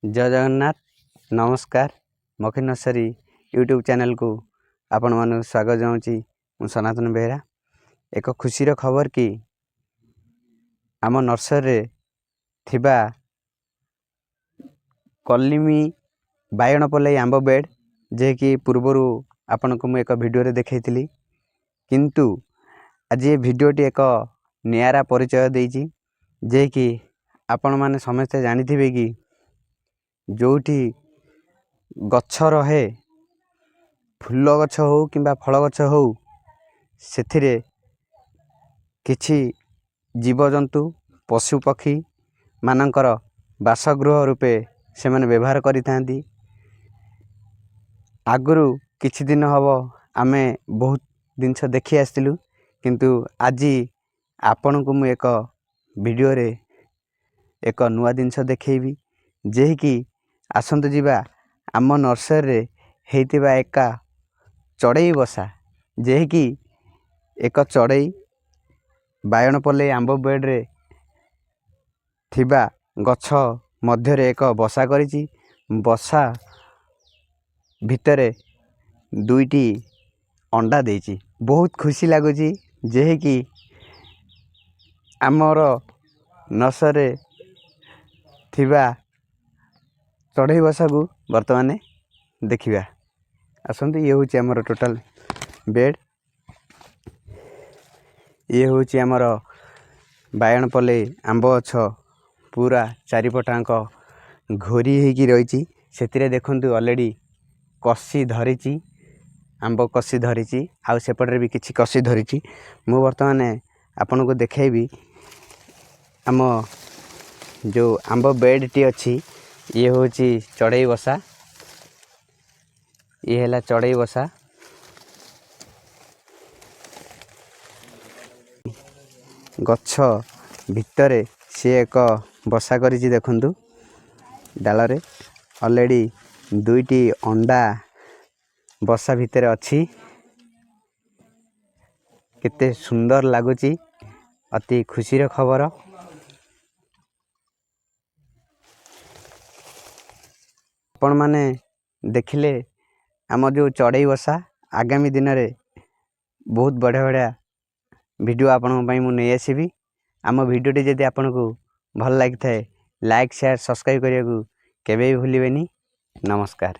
जय जगन्नाथ नमस्कार मखी nursery YouTube channel को आपण मानक स्वागत जाऊँगी मु सनातन बेहरा। एक खुशीर खबर कि आम नर्सरी थिबा कलिमी बायण पल्लई आंब बेड जे कि पूर्वर आपण को एक वीडियो रे देखैथिली, किंतु आज ये वीडियोटी एक नियारा परिचय देइछि जे कि आपण माने समस्ते जानिथिबे कि जोठी गच्छ रहे फूल गच्छ हो किंबा फल गच्छ हो सेथिरे किछि जीवजंतु पशु पक्षी मानकर बासगृह रूपे से माने व्यवहार करिथांती। आगुरु किछि दिन हबो आमे बहुत जिनस देखि आस्तिलु, किंतु आज आपण को मु एक वीडियो रे एक नुआ जिनस देखैबी जे कि आसंतु जीवा आम नर्सरी रे हेतिबा एका चढ़ई बसा जे कि एक चढ़ई बायण पल्लई आंब बेड रे थिबा गच्छ मध्य रे एक बसा करिछि। बसा भितरे दुईटी अंडा देछि। बहुत खुशी लागुछि जे कि आमर नर्सरी थिबा चढ़ई बसा को वर्तमान देखिबा। आसंतु ये होछि हमर टोटल बेड, ये होछि हमर बायण पल्लई आंब गच्छ पूरा चारिपटांक घोरी हेकी रहिछि। सेतिरे देखंतु ऑलरेडी कसी धरिछि, आंब कसी धरिछि, आउ सेपटरे भी किछि कसी धरिछि। मु वर्तमान आपन को देखेबी आम जो आंब बेड टी अछि। ये होछि चढ़ई बसा, ये हैला चढ़ई बसा। गच्छ भितरे से एक बसा करिछि देखंतु डाल रे ऑलरेडी दुईटी अंडा बसा भितरे अछि। केते सुंदर लागुछि, अति खुशीर खबर। आपण माने देखिले आम जो चढ़ई बसा आगामी दिन रे बहुत बढ़िया बढ़िया वीडियो आपण पई मु नै आसीबी। आम वीडियोटी जदि आपण को भल लागि थाए लाइक शेयर सब्सक्राइब करिया को केबे भी भूलिबेनी। नमस्कार।